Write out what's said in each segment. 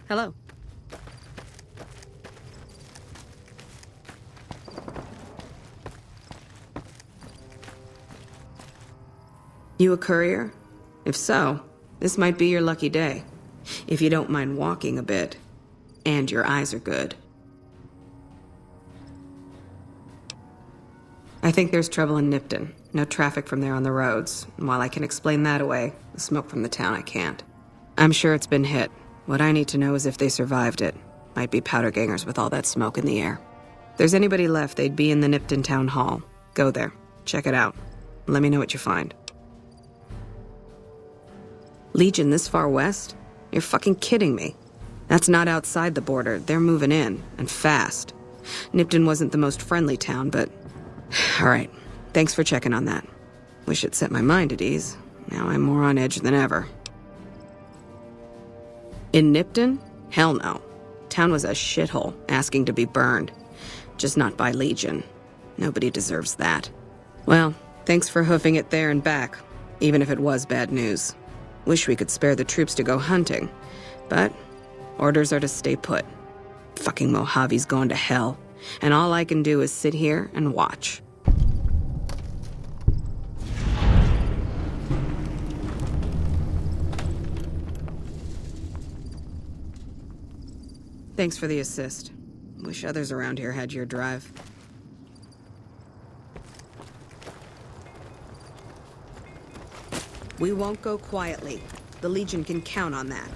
Hello. You a courier? If so, this might be your lucky day. If you don't mind walking a bit. And your eyes are good. I think there's trouble in Nipton. No traffic from there on the roads. And while I can explain that away, the smoke from the town I can't. I'm sure it's been hit. What I need to know is if they survived it. Might be powder gangers with all that smoke in the air. If there's anybody left, they'd be in the Nipton Town Hall. Go there. Check it out. Let me know what you find. Legion this far west? You're fucking kidding me. That's not outside the border. They're moving in, and fast. Nipton wasn't the most friendly town, but... Alright, thanks for checking on that. Wish it set my mind at ease. Now I'm more on edge than ever. In Nipton? Hell no. Town was a shithole, asking to be burned. Just not by Legion. Nobody deserves that. Well, thanks for hoofing it there and back, even if it was bad news. Wish we could spare the troops to go hunting, but orders are to stay put. Fucking Mojave's going to hell, and all I can do is sit here and watch. Thanks for the assist. Wish others around here had your drive. We won't go quietly. The Legion can count on that.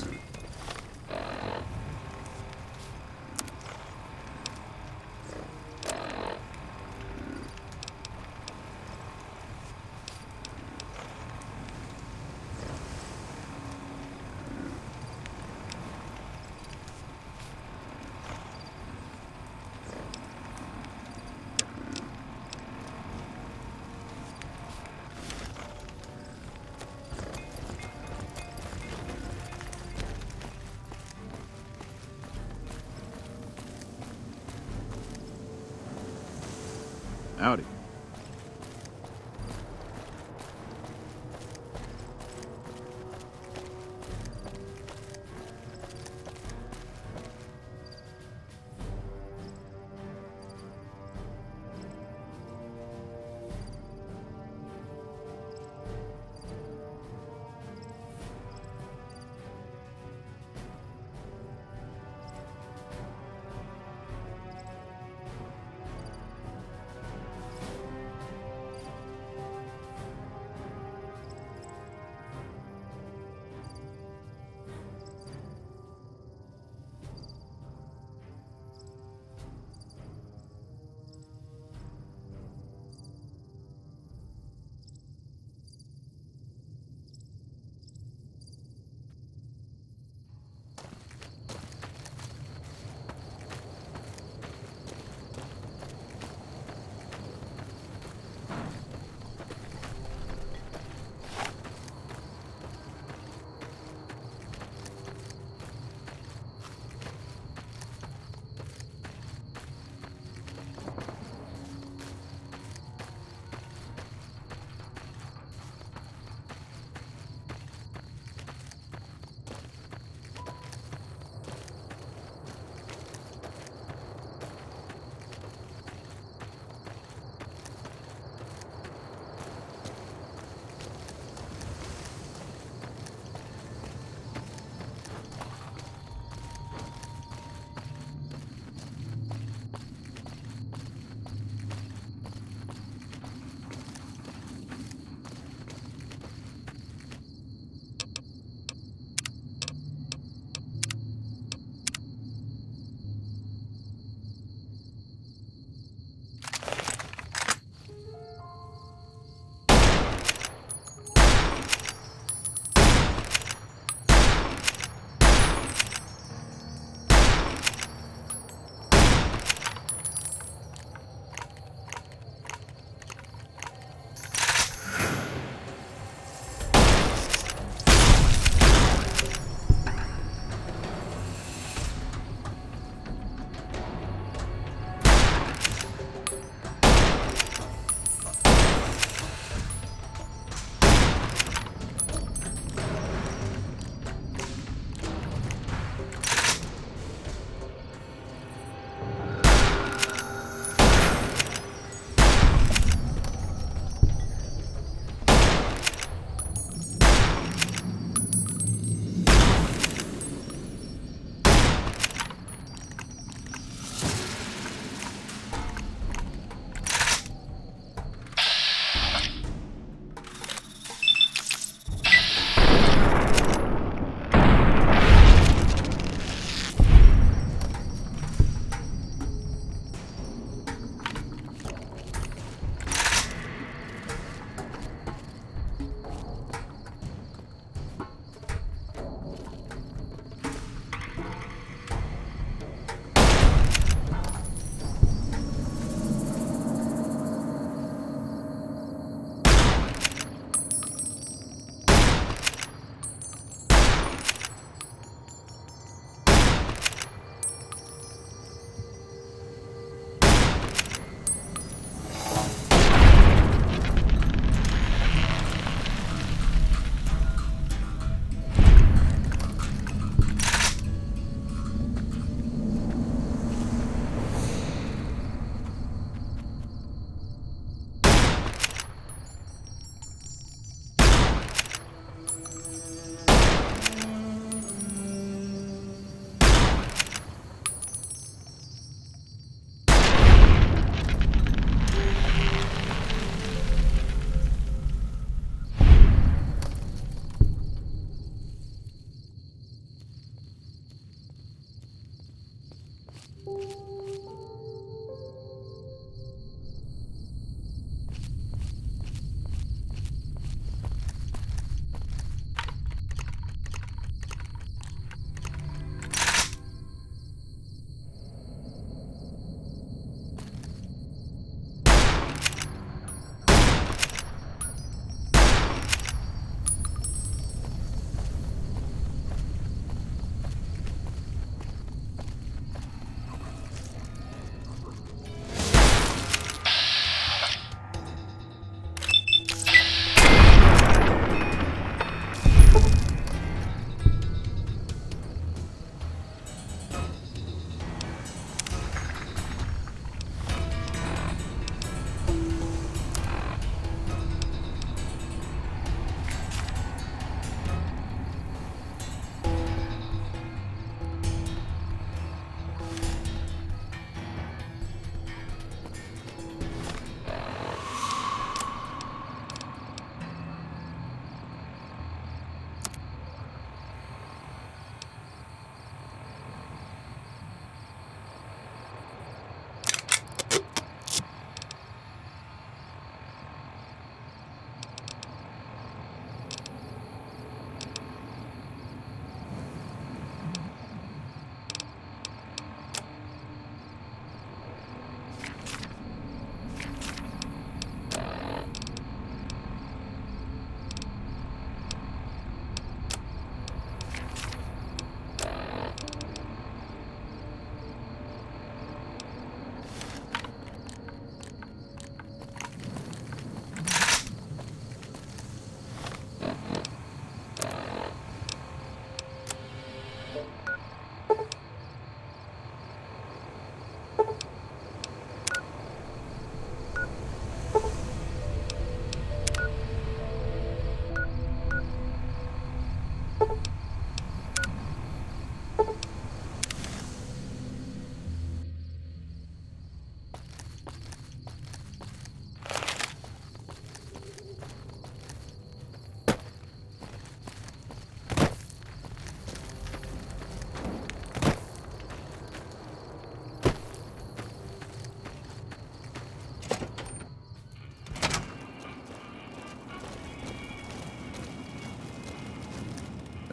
Howdy.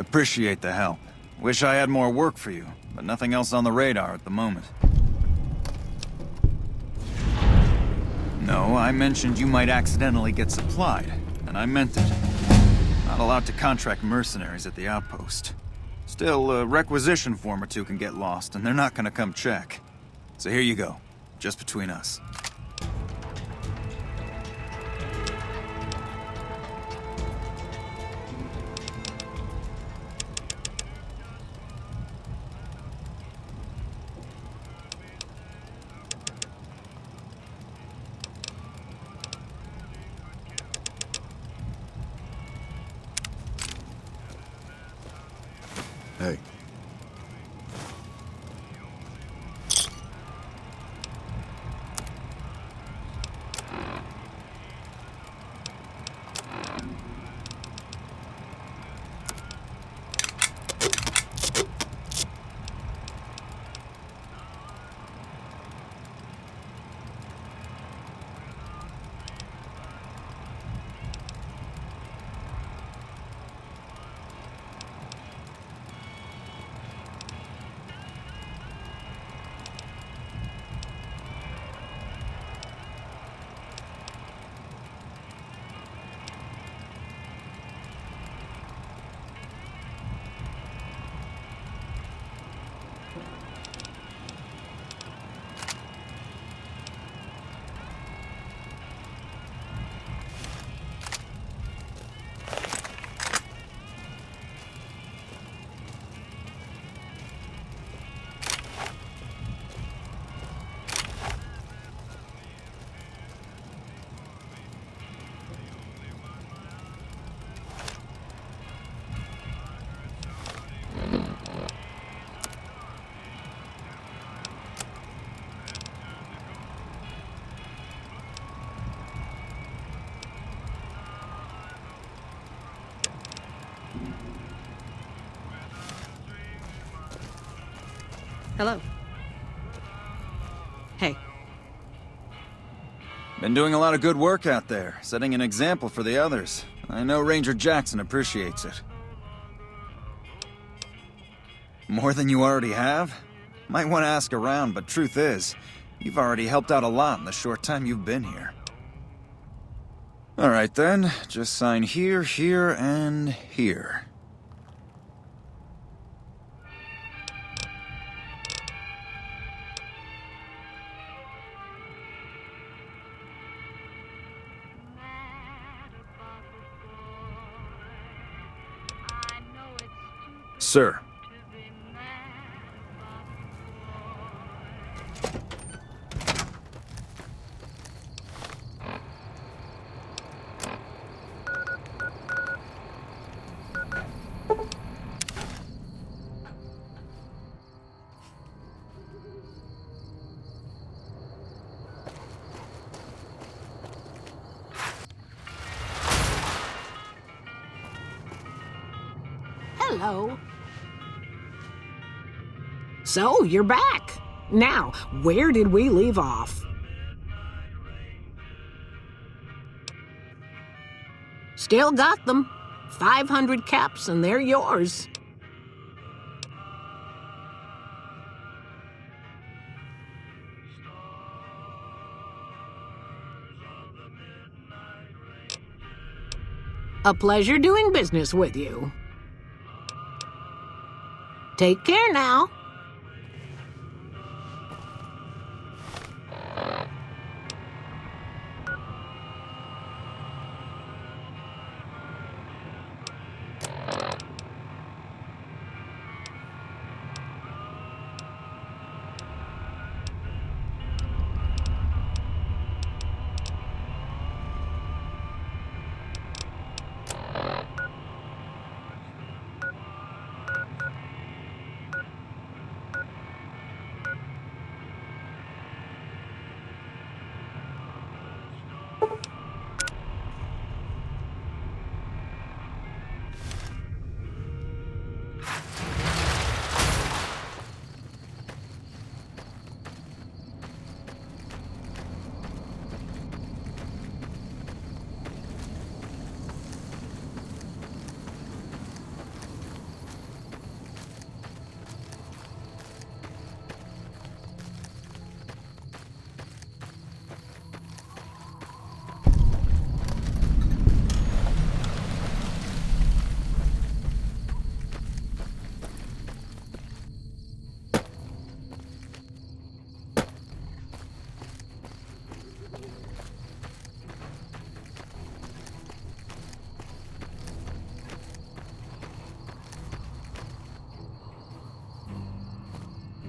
Appreciate the help. Wish I had more work for you, but nothing else on the radar at the moment. No, I mentioned you might accidentally get supplied, and I meant it. Not allowed to contract mercenaries at the outpost. Still, a requisition form or two can get lost, and they're not gonna come check. So here you go, just between us. Hey. Hello. Hey. Been doing a lot of good work out there, setting an example for the others. I know Ranger Jackson appreciates it. More than you already have? Might want to ask around, but truth is, you've already helped out a lot in the short time you've been here. Alright then, just sign here, here, and here. Sir. Hello. So, you're back. Now, where did we leave off? Still got them. 500 caps and they're yours. A pleasure doing business with you. Take care now.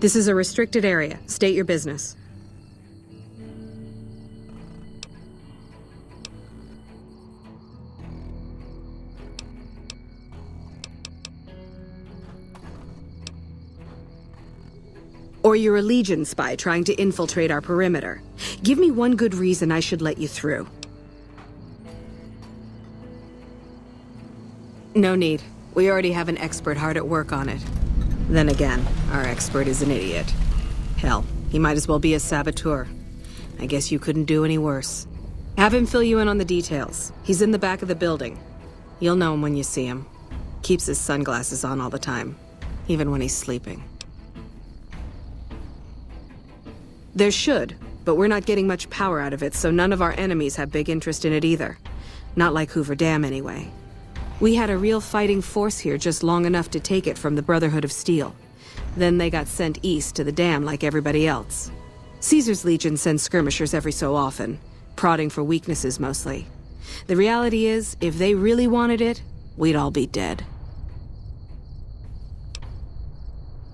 This is a restricted area. State your business. Or you're a Legion spy trying to infiltrate our perimeter. Give me one good reason I should let you through. No need. We already have an expert hard at work on it. Then again, our expert is an idiot. Hell, he might as well be a saboteur. I guess you couldn't do any worse. Have him fill you in on the details. He's in the back of the building. You'll know him when you see him. Keeps his sunglasses on all the time, even when he's sleeping. There should, but we're not getting much power out of it, so none of our enemies have big interest in it either. Not like Hoover Dam, anyway. We had a real fighting force here just long enough to take it from the Brotherhood of Steel. Then they got sent east to the dam like everybody else. Caesar's Legion sends skirmishers every so often, prodding for weaknesses mostly. The reality is, if they really wanted it, we'd all be dead.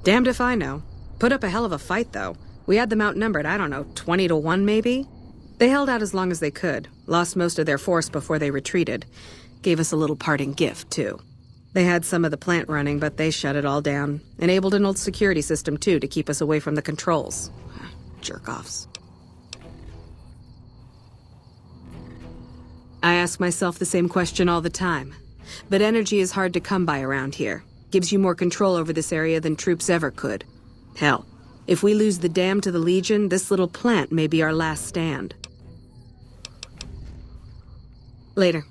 Damned if I know. Put up a hell of a fight, though. We had them outnumbered, I don't know, 20 to 1 maybe? They held out as long as they could, lost most of their force before they retreated. Gave us a little parting gift, too. They had some of the plant running, but they shut it all down. Enabled an old security system, too, to keep us away from the controls. Jerk-offs. I ask myself the same question all the time. But energy is hard to come by around here. Gives you more control over this area than troops ever could. Hell, if we lose the dam to the Legion, this little plant may be our last stand. Later.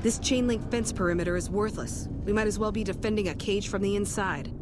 This chain-link fence perimeter is worthless. We might as well be defending a cage from the inside.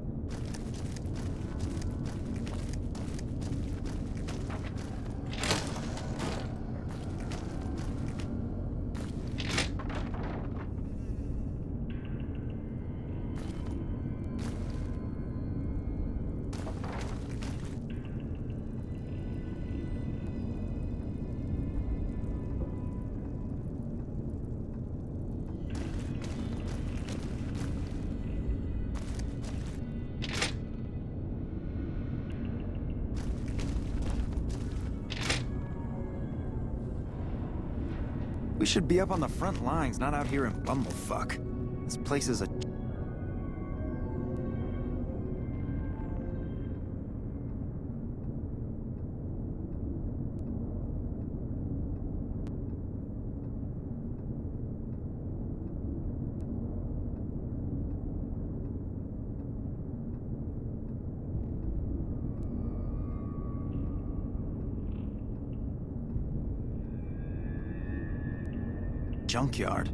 We should be up on the front lines, not out here in Bumblefuck. This place is a... junkyard.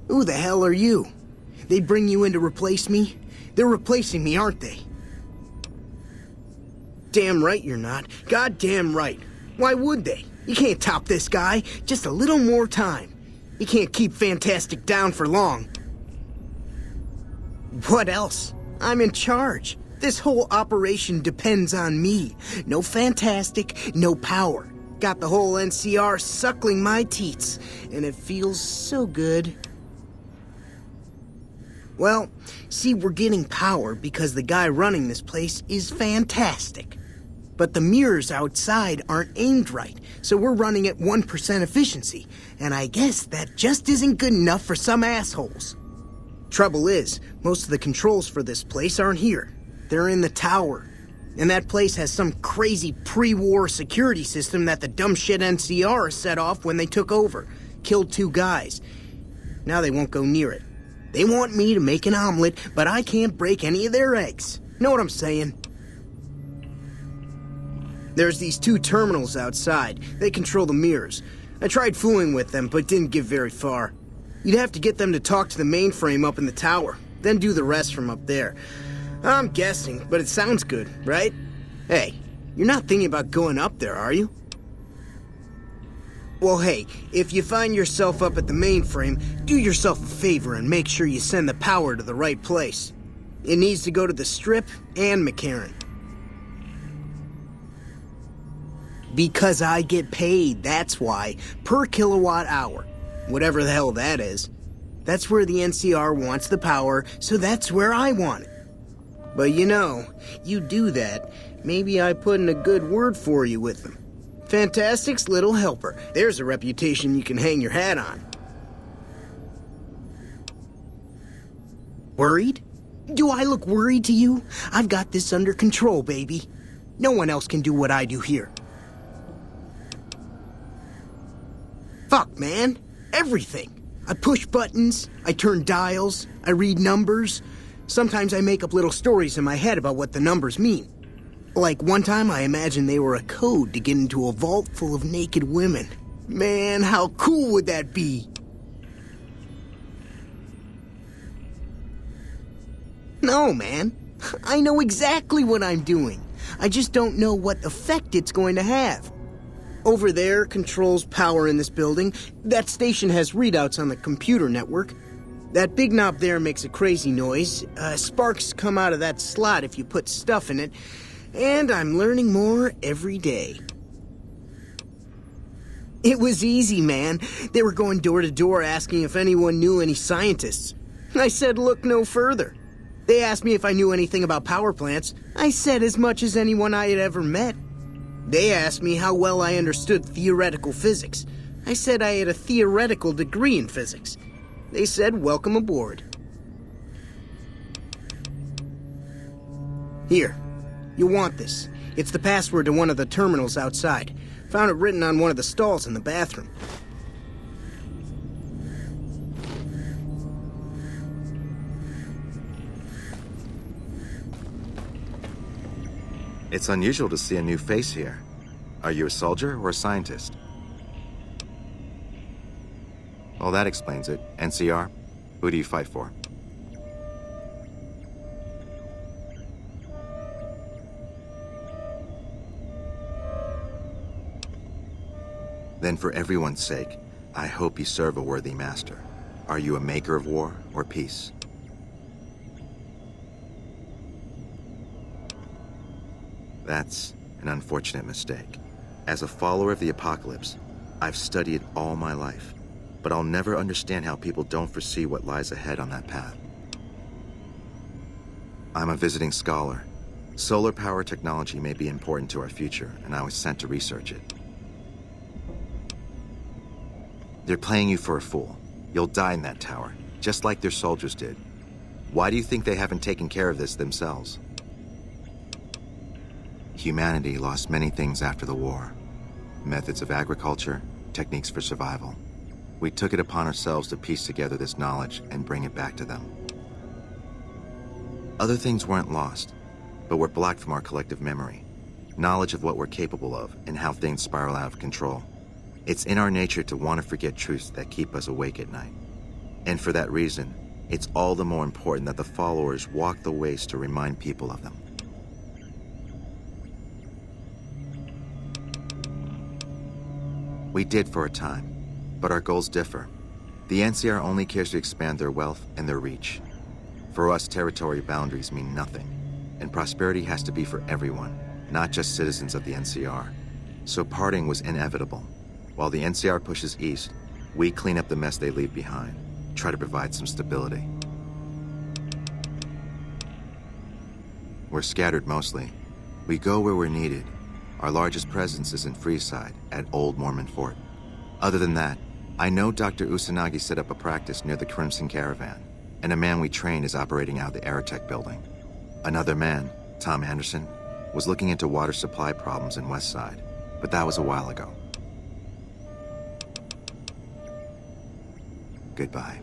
Who the hell are you? They bring you in to replace me? They're replacing me, aren't they? Damn right you're not. Goddamn right. Why would they? You can't top this guy. Just a little more time. You can't keep Fantastic down for long. What else? I'm in charge. This whole operation depends on me. No Fantastic, no power. Got the whole NCR suckling my teats, and it feels so good. Well, see, we're getting power because the guy running this place is fantastic. But the mirrors outside aren't aimed right, so we're running at 1% efficiency, and I guess that just isn't good enough for some assholes. Trouble is, most of the controls for this place aren't here. They're in the tower. And that place has some crazy pre-war security system that the dumb shit NCR set off when they took over. Killed 2 guys. Now they won't go near it. They want me to make an omelet, but I can't break any of their eggs. Know what I'm saying? There's these 2 terminals outside. They control the mirrors. I tried fooling with them, but didn't get very far. You'd have to get them to talk to the mainframe up in the tower, then do the rest from up there. I'm guessing, but it sounds good, right? Hey, you're not thinking about going up there, are you? Well, hey, if you find yourself up at the mainframe, do yourself a favor and make sure you send the power to the right place. It needs to go to the Strip and McCarran. Because I get paid, that's why. Per kilowatt hour. Whatever the hell that is. That's where the NCR wants the power, so that's where I want it. But you know, you do that, maybe I put in a good word for you with them. Fantastic's little helper. There's a reputation you can hang your hat on. Worried? Do I look worried to you? I've got this under control, baby. No one else can do what I do here. Fuck, man. Everything. I push buttons, I turn dials, I read numbers. Sometimes I make up little stories in my head about what the numbers mean. Like one time I imagined they were a code to get into a vault full of naked women. Man, how cool would that be? No, man. I know exactly what I'm doing. I just don't know what effect it's going to have. Over there controls power in this building. That station has readouts on the computer network. That big knob there makes a crazy noise. Sparks come out of that slot if you put stuff in it. And I'm learning more every day. It was easy, man. They were going door to door asking if anyone knew any scientists. I said look no further. They asked me if I knew anything about power plants. I said as much as anyone I had ever met. They asked me how well I understood theoretical physics. I said I had a theoretical degree in physics. They said welcome aboard. Here. You'll want this. It's the password to one of the terminals outside. Found it written on one of the stalls in the bathroom. It's unusual to see a new face here. Are you a soldier or a scientist? Well, that explains it. NCR? Who do you fight for? Then for everyone's sake, I hope you serve a worthy master. Are you a maker of war or peace? That's an unfortunate mistake. As a follower of the Apocalypse, I've studied all my life, but I'll never understand how people don't foresee what lies ahead on that path. I'm a visiting scholar. Solar power technology may be important to our future, and I was sent to research it. They're playing you for a fool. You'll die in that tower, just like their soldiers did. Why do you think they haven't taken care of this themselves? Humanity lost many things after the war. Methods of agriculture, techniques for survival. We took it upon ourselves to piece together this knowledge and bring it back to them. Other things weren't lost, but were blocked from our collective memory. Knowledge of what we're capable of and how things spiral out of control. It's in our nature to want to forget truths that keep us awake at night. And for that reason, it's all the more important that the followers walk the waste to remind people of them. We did for a time, but our goals differ. The NCR only cares to expand their wealth and their reach. For us, territory boundaries mean nothing, and prosperity has to be for everyone, not just citizens of the NCR. So parting was inevitable. While the NCR pushes east, we clean up the mess they leave behind, try to provide some stability. We're scattered mostly. We go where we're needed. Our largest presence is in Freeside, at Old Mormon Fort. Other than that, I know Dr. Usanagi set up a practice near the Crimson Caravan, and a man we train is operating out of the Aerotech building. Another man, Tom Anderson, was looking into water supply problems in Westside, but that was a while ago. Goodbye.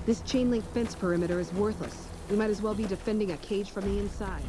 This chain link fence perimeter is worthless. We might as well be defending a cage from the inside.